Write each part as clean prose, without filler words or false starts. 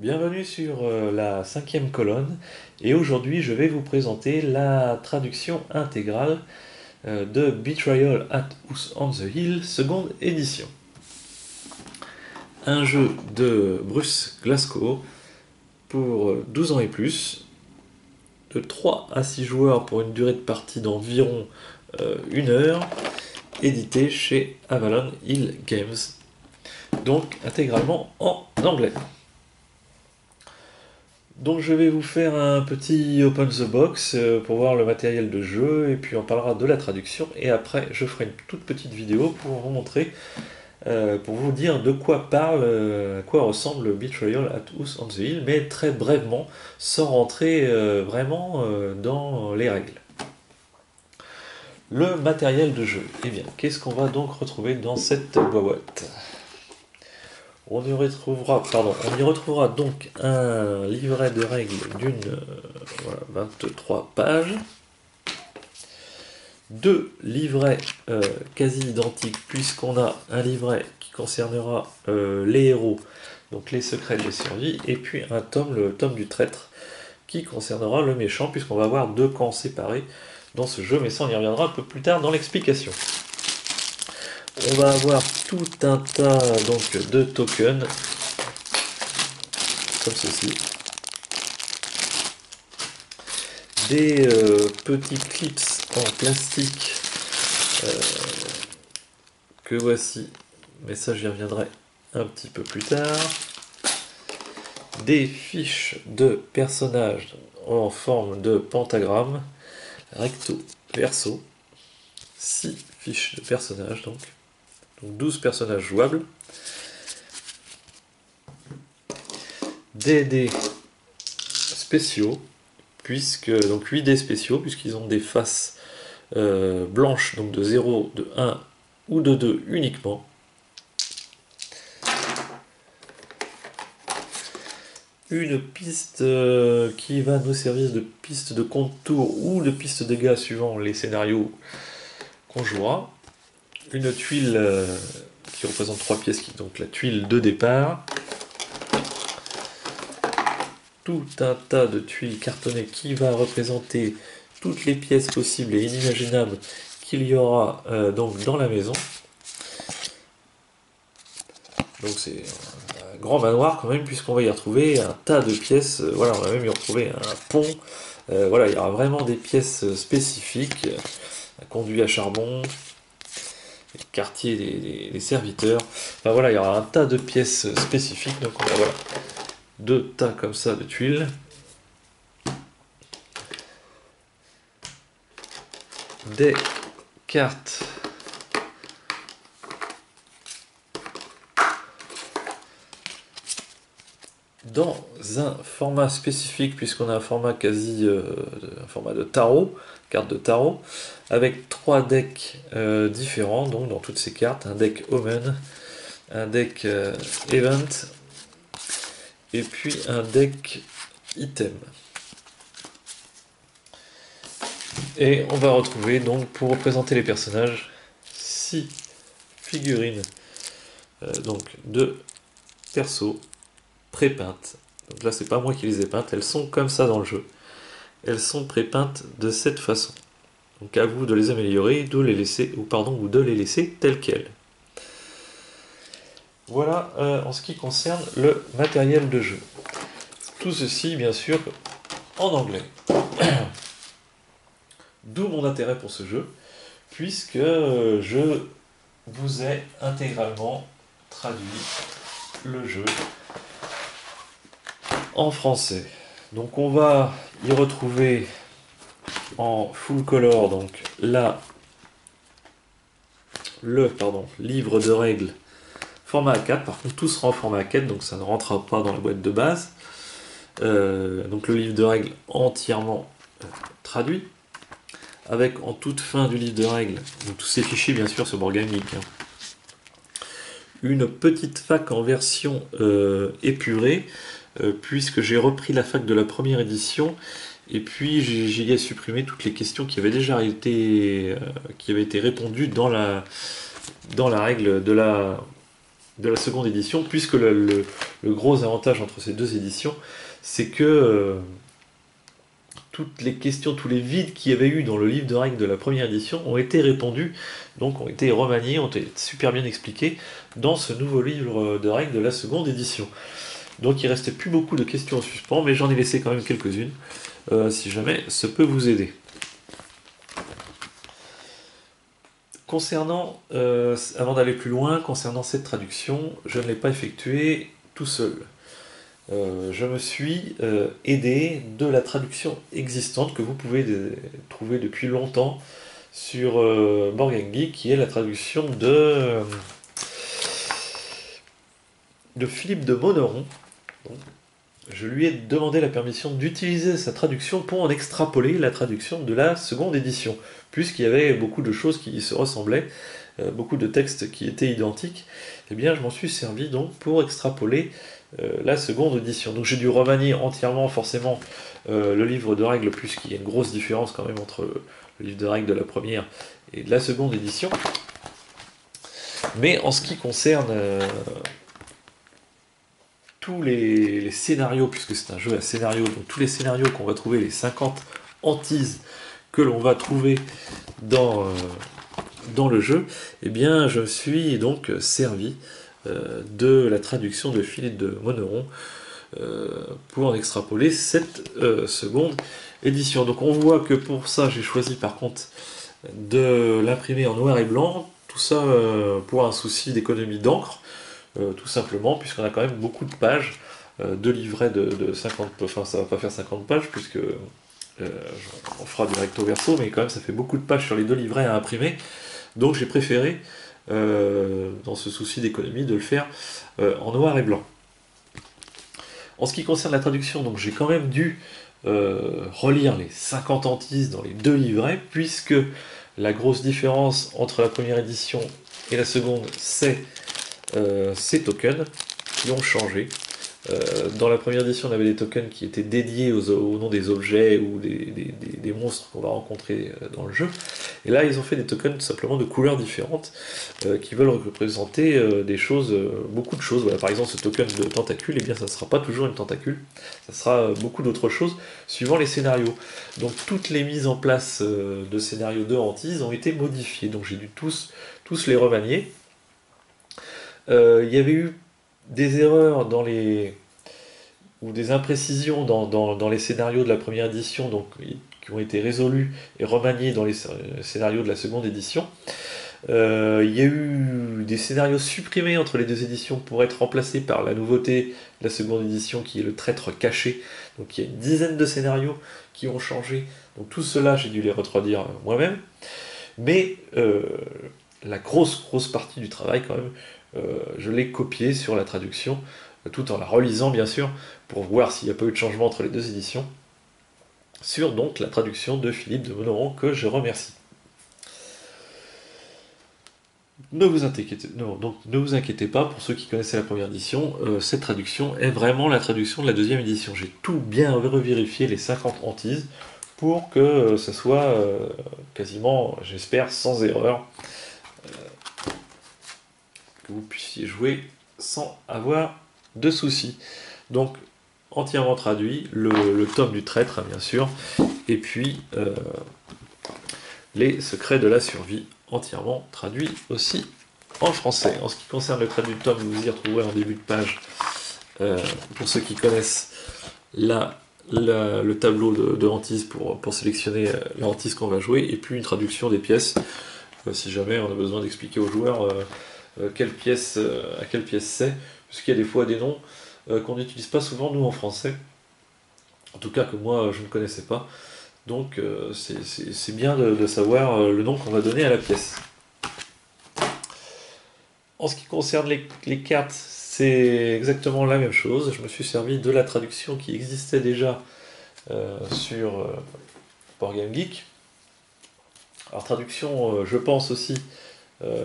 Bienvenue sur la cinquième colonne et aujourd'hui je vais vous présenter la traduction intégrale de Betrayal at House on the Hill, seconde édition. Un jeu de Bruce Glasgow pour 12 ans et plus, de 3 à 6 joueurs pour une durée de partie d'environ 1 heure, édité chez Avalon Hill Games, donc intégralement en anglais. Donc je vais vous faire un petit open the box pour voir le matériel de jeu et puis on parlera de la traduction et après je ferai une toute petite vidéo pour vous montrer, pour vous dire de quoi parle, à quoi ressemble Betrayal at House on the Hill, mais très brièvement, sans rentrer vraiment dans les règles. Le matériel de jeu, eh bien, qu'est-ce qu'on va donc retrouver dans cette boîte ? On y retrouvera donc un livret de règles d'une 23 pages, deux livrets quasi identiques puisqu'on a un livret qui concernera les héros, donc les secrets de survie, et puis un tome, le tome du traître, qui concernera le méchant puisqu'on va avoir deux camps séparés dans ce jeu, mais ça on y reviendra un peu plus tard dans l'explication. On va avoir tout un tas donc, de tokens, comme ceci. Des petits clips en plastique que voici, mais ça j'y reviendrai un petit peu plus tard. Des fiches de personnages en forme de pentagramme, recto, verso. 6 fiches de personnages donc 12 personnages jouables, des dés spéciaux, donc 8 dés spéciaux, puisqu'ils ont des faces blanches, donc de 0, de 1 ou de 2 uniquement. Une piste qui va nous servir de piste de contour ou de piste de dégâts suivant les scénarios qu'on jouera. Une tuile qui représente 3 pièces, qui est donc la tuile de départ. Tout un tas de tuiles cartonnées qui va représenter toutes les pièces possibles et inimaginables qu'il y aura donc dans la maison. Donc c'est un grand manoir quand même, puisqu'on va y retrouver un tas de pièces. Voilà, on va même y retrouver un pont. Voilà, il y aura vraiment des pièces spécifiques, un conduit à charbon, les quartiers des serviteurs. Enfin voilà, il y aura un tas de pièces spécifiques. Donc voilà, deux tas comme ça de tuiles. Des cartes dans un format spécifique, puisqu'on a un format un format de tarot, carte de tarot, avec 3 decks différents, donc dans toutes ces cartes, un deck Omen, un deck Event, et puis un deck Item. Et on va retrouver donc, pour représenter les personnages, 6 figurines donc de persos pré-peintes. Donc là c'est pas moi qui les ai peintes, elles sont comme ça dans le jeu. Elles sont pré-peintes de cette façon. Donc à vous de les améliorer, de les laisser, ou de les laisser telles quelles. Voilà en ce qui concerne le matériel de jeu. Tout ceci bien sûr en anglais. D'où mon intérêt pour ce jeu, puisque je vous ai intégralement traduit le jeu en français. Donc on va y retrouver en full color donc là le livre de règles format A4. Par contre tout sera en format A4, donc ça ne rentrera pas dans la boîte de base. Donc le livre de règles entièrement traduit, avec en toute fin du livre de règles, donc tous ces fichiers bien sûr sur Boardgame Geek, une petite fac en version épurée, puisque j'ai repris la fac de la première édition, et puis j'y ai supprimé toutes les questions qui avaient déjà été, répondues dans la règle de de la seconde édition, puisque le gros avantage entre ces deux éditions, c'est que toutes les questions, tous les vides qu'il y avait eu dans le livre de règles de la première édition ont été répondus, donc ont été remaniés, ont été super bien expliqués dans ce nouveau livre de règles de la seconde édition. Donc il ne restait plus beaucoup de questions en suspens, mais j'en ai laissé quand même quelques-unes, si jamais ça peut vous aider. Concernant, avant d'aller plus loin, concernant cette traduction, je ne l'ai pas effectuée tout seul. Je me suis aidé de la traduction existante que vous pouvez trouver depuis longtemps sur Board Game Geek, qui est la traduction de Philippe de Monneron. Donc, je lui ai demandé la permission d'utiliser sa traduction pour en extrapoler la traduction de la seconde édition, puisqu'il y avait beaucoup de choses qui se ressemblaient, beaucoup de textes qui étaient identiques. Eh bien, je m'en suis servi donc pour extrapoler la seconde édition. Donc j'ai dû remanier entièrement forcément le livre de règles, puisqu'il y a une grosse différence quand même entre le livre de règles de la première et de la seconde édition. Mais en ce qui concerne tous les scénarios, puisque c'est un jeu à scénario, donc tous les scénarios qu'on va trouver, les 50 hantises que l'on va trouver dans le jeu, eh bien je me suis donc servi de la traduction de Philippe de Monneron pour en extrapoler cette seconde édition. Donc on voit que pour ça j'ai choisi par contre de l'imprimer en noir et blanc, tout ça pour un souci d'économie d'encre, tout simplement, puisqu'on a quand même beaucoup de pages, de livrets de 50, enfin ça va pas faire 50 pages, puisque on fera du recto verso, mais quand même ça fait beaucoup de pages sur les deux livrets à imprimer, donc j'ai préféré, dans ce souci d'économie, de le faire en noir et blanc. En ce qui concerne la traduction, donc j'ai quand même dû relire les 50 hantises dans les deux livrets, puisque la grosse différence entre la première édition et la seconde, c'est ces tokens qui ont changé. Dans la première édition, on avait des tokens qui étaient dédiés au nom des objets ou des monstres qu'on va rencontrer dans le jeu. Et là, ils ont fait des tokens tout simplement de couleurs différentes qui veulent représenter des choses, beaucoup de choses. Voilà, par exemple, ce token de tentacule, eh bien, ça ne sera pas toujours une tentacule, ça sera beaucoup d'autres choses suivant les scénarios. Donc, toutes les mises en place de scénarios de hantise ont été modifiées. Donc, j'ai dû tous les remanier. Il y avait eu des erreurs ou des imprécisions dans les scénarios de la première édition, donc, qui ont été résolus et remaniés dans les scénarios de la seconde édition. Il y a eu des scénarios supprimés entre les deux éditions pour être remplacés par la nouveauté de la seconde édition qui est le traître caché. Donc il y a une dizaine de scénarios qui ont changé. Donc tout cela, j'ai dû les retraduire moi-même. Mais la grosse partie du travail quand même, je l'ai copié sur la traduction, tout en la relisant bien sûr, pour voir s'il n'y a pas eu de changement entre les deux éditions, sur donc la traduction de Philippe de Monneron, que je remercie. Ne vous inquiétez pas, pour ceux qui connaissaient la première édition, cette traduction est vraiment la traduction de la deuxième édition. J'ai tout bien revérifié, les 50 hantises, pour que ce soit quasiment, j'espère, sans erreur, que vous puissiez jouer sans avoir de soucis. Donc, entièrement traduit, le tome du traître, bien sûr, et puis les secrets de la survie, entièrement traduit aussi en français. En ce qui concerne le trait du tome, vous y retrouverez en début de page, pour ceux qui connaissent, le tableau de hantise pour sélectionner la hantise qu'on va jouer, et puis une traduction des pièces, si jamais on a besoin d'expliquer aux joueurs à quelle pièce c'est, puisqu'il y a des fois des noms qu'on n'utilise pas souvent nous en français, en tout cas que moi je ne connaissais pas, donc c'est bien de savoir le nom qu'on va donner à la pièce. En ce qui concerne les cartes, c'est exactement la même chose. Je me suis servi de la traduction qui existait déjà sur Board Game Geek. Alors traduction, je pense aussi,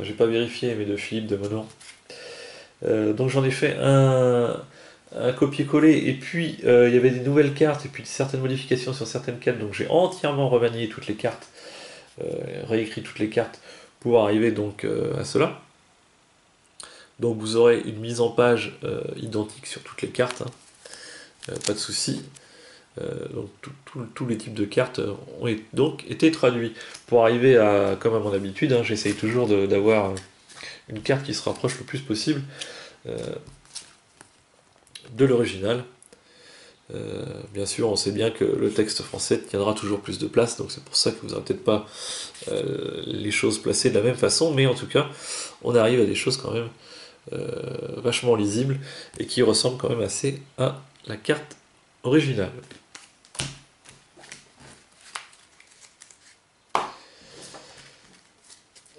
j'ai pas vérifié, mais de Philippe de Monneron. Donc j'en ai fait un copier-coller, et puis il y avait des nouvelles cartes, et puis certaines modifications sur certaines cartes, donc j'ai entièrement remanié toutes les cartes, réécrit toutes les cartes, pour arriver donc à cela. Donc vous aurez une mise en page identique sur toutes les cartes, hein. Pas de souci. Donc tous les types de cartes ont donc été traduits. Pour arriver à, comme à mon habitude, hein, j'essaye toujours d'avoir une carte qui se rapproche le plus possible de l'original. Bien sûr, on sait bien que le texte français tiendra toujours plus de place, donc c'est pour ça que vous n'aurez peut-être pas les choses placées de la même façon, mais en tout cas, on arrive à des choses quand même vachement lisibles et qui ressemblent quand même assez à la carte originale.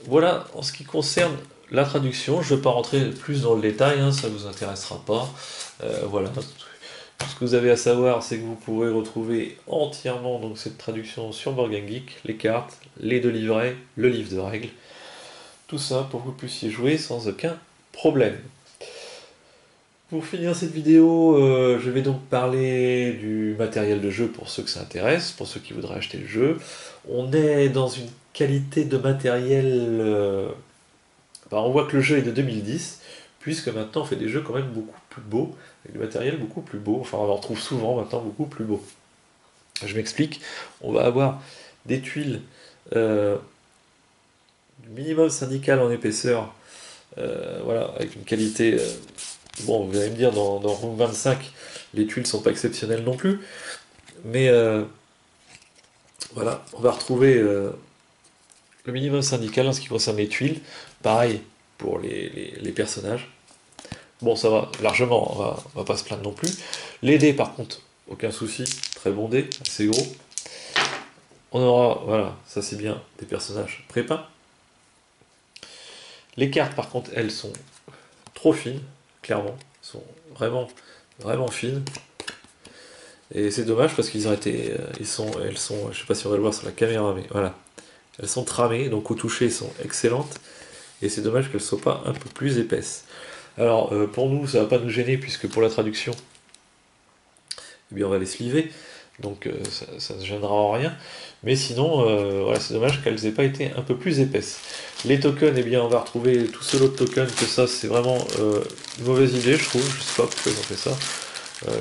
Voilà en ce qui concerne la traduction. Je ne vais pas rentrer plus dans le détail, hein, ça ne vous intéressera pas. Voilà. Tout ce que vous avez à savoir, c'est que vous pourrez retrouver entièrement donc, cette traduction sur Board Game Geek, les cartes, les 2 livrets, le livre de règles. Tout ça pour que vous puissiez jouer sans aucun problème. Pour finir cette vidéo, je vais donc parler du matériel de jeu pour ceux que ça intéresse, pour ceux qui voudraient acheter le jeu. On est dans une qualité de matériel... on voit que le jeu est de 2010, puisque maintenant on fait des jeux quand même beaucoup plus beaux, avec du matériel beaucoup plus beau, enfin on en retrouve souvent maintenant beaucoup plus beau. Je m'explique, on va avoir des tuiles du minimum syndical en épaisseur, voilà, avec une qualité... bon, vous allez me dire, dans Room 25, les tuiles sont pas exceptionnelles non plus, mais voilà, on va retrouver le minimum syndical en ce qui concerne les tuiles, pareil pour les personnages. Bon, ça va, largement, on va pas se plaindre non plus. Les dés, par contre, aucun souci, très bon dés, assez gros. On aura, voilà, ça c'est bien, des personnages prépeints. Les cartes, par contre, elles sont trop fines, clairement, sont vraiment, vraiment fines. Et c'est dommage parce qu'ils ont été, elles sont, je sais pas si on va le voir sur la caméra, mais voilà, elles sont tramées, donc au toucher, elles sont excellentes. Et c'est dommage qu'elles ne soient pas un peu plus épaisses. Alors, pour nous, ça ne va pas nous gêner, puisque pour la traduction, eh bien, on va les sliver, donc ça ne gênera en rien. Mais sinon, voilà, c'est dommage qu'elles n'aient pas été un peu plus épaisses. Les tokens, eh bien, on va retrouver tout seul autre token, que ça, c'est vraiment une mauvaise idée, je trouve. Je ne sais pas pourquoi ils ont fait ça.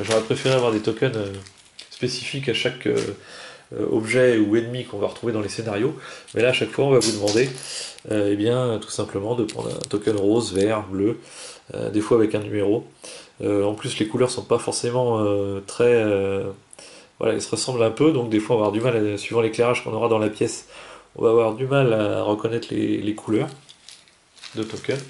J'aurais préféré avoir des tokens spécifiques à chaque objet ou ennemi qu'on va retrouver dans les scénarios. Mais là, à chaque fois, on va vous demander, eh bien, tout simplement de prendre un token rose, vert, bleu, des fois avec un numéro. En plus, les couleurs sont pas forcément très... voilà, elles se ressemblent un peu, donc des fois on va avoir du mal, suivant l'éclairage qu'on aura dans la pièce, on va avoir du mal à reconnaître les couleurs de tokens.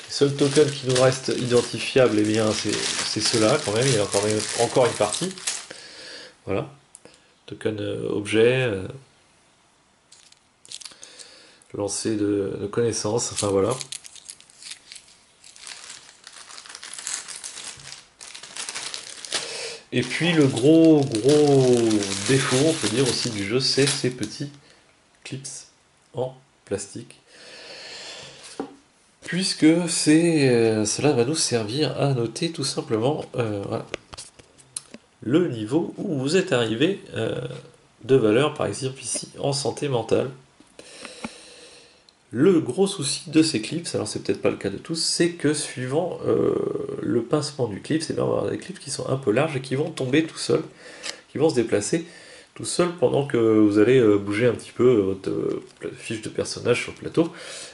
Les seuls tokens qui nous restent identifiables, eh bien, c'est ceux-là quand même, il y en a encore une partie. Voilà, token objet, lancer de connaissances, enfin voilà. Et puis le gros défaut, on peut dire aussi du jeu, c'est ces petits clips en plastique. Puisque cela va nous servir à noter tout simplement voilà, le niveau où vous êtes arrivé de valeur, par exemple ici en santé mentale. Le gros souci de ces clips, alors c'est peut-être pas le cas de tous, c'est que suivant le pincement du clip, on va avoir des clips qui sont un peu larges et qui vont tomber tout seuls, qui vont se déplacer tout seuls pendant que vous allez bouger un petit peu votre fiche de personnage sur le plateau.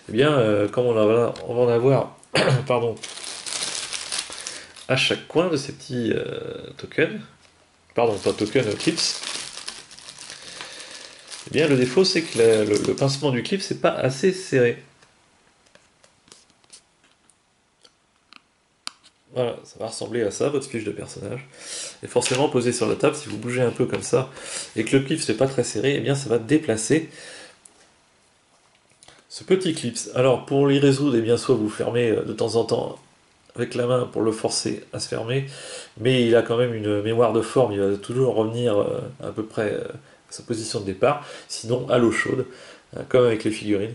Eh bien, comme on va en avoir pardon, à chaque coin de ces petits tokens, pardon, pas tokens, clips, eh bien, le défaut, c'est que le pincement du clip, c'est pas assez serré. Voilà, ça va ressembler à ça, votre fiche de personnage. Et forcément, posé sur la table, si vous bougez un peu comme ça, et que le clip n'est pas très serré, eh bien, ça va déplacer ce petit clip. Alors, pour l'y résoudre, eh bien, soit vous fermez de temps en temps avec la main pour le forcer à se fermer, mais il a quand même une mémoire de forme, il va toujours revenir à peu près à sa position de départ, sinon à l'eau chaude, comme avec les figurines,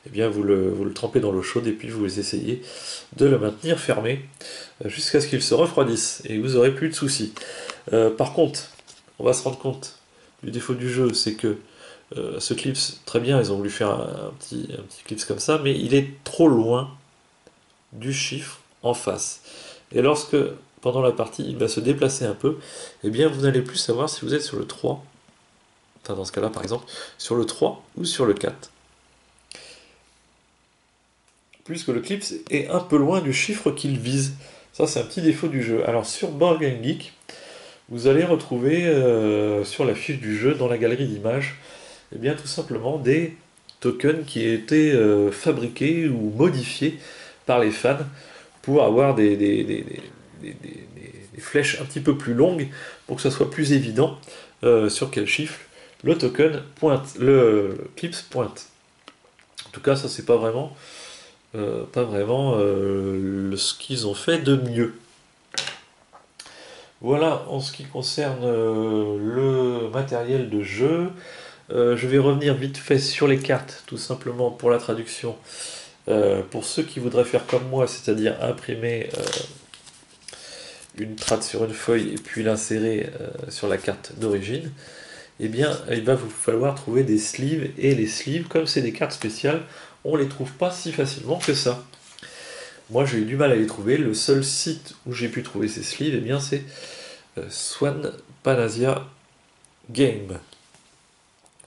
eh bien vous le trempez dans l'eau chaude et puis vous essayez de le maintenir fermé jusqu'à ce qu'il se refroidisse, et vous n'aurez plus de soucis. Par contre, on va se rendre compte du défaut du jeu, c'est que ce clips, très bien, ils ont voulu faire un petit clips comme ça, mais il est trop loin du chiffre en face. Et lorsque, pendant la partie, il va se déplacer un peu, eh bien vous n'allez plus savoir si vous êtes sur le 3, enfin dans ce cas-là par exemple, sur le 3 ou sur le 4. Puisque le clip est un peu loin du chiffre qu'il vise. Ça, c'est un petit défaut du jeu. Alors, sur Board Game Geek, vous allez retrouver sur la fiche du jeu, dans la galerie d'images, eh bien, tout simplement des tokens qui étaient fabriqués ou modifiés par les fans pour avoir des flèches un petit peu plus longues pour que ça soit plus évident sur quel chiffre le token pointe, le clips pointe. En tout cas, ça, c'est pas vraiment ce qu'ils ont fait de mieux. Voilà en ce qui concerne le matériel de jeu. Je vais revenir vite fait sur les cartes, tout simplement pour la traduction. Pour ceux qui voudraient faire comme moi, c'est-à-dire imprimer une trad sur une feuille et puis l'insérer sur la carte d'origine, eh bien, il va vous falloir trouver des sleeves. Et les sleeves, comme c'est des cartes spéciales, on les trouve pas si facilement que ça. Moi, j'ai eu du mal à les trouver. Le seul site où j'ai pu trouver ces sleeves, eh bien, c'est Swan Panasia Game,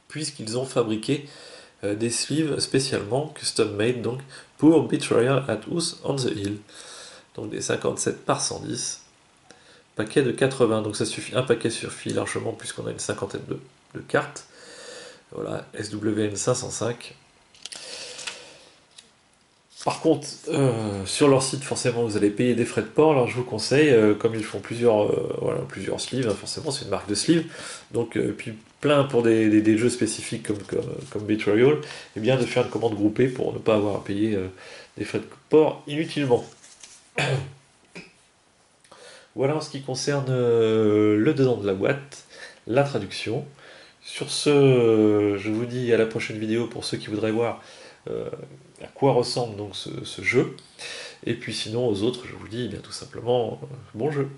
puisqu'ils ont fabriqué des sleeves spécialement custom made donc pour Betrayal at House on the Hill. Donc des 57 par 110, paquet de 80. Donc ça suffit, un paquet suffit largement puisqu'on a une cinquantaine de cartes. Voilà, SWN 505. Par contre, sur leur site, forcément, vous allez payer des frais de port. Alors, je vous conseille, comme ils font plusieurs sleeves, hein, forcément, c'est une marque de sleeve, donc puis plein pour des jeux spécifiques comme Betrayal, et bien de faire une commande groupée pour ne pas avoir à payer des frais de port inutilement. Voilà en ce qui concerne le dedans de la boîte, la traduction. Sur ce, je vous dis à la prochaine vidéo pour ceux qui voudraient voir à quoi ressemble donc ce jeu. Et puis sinon aux autres, je vous dis bien tout simplement bon jeu.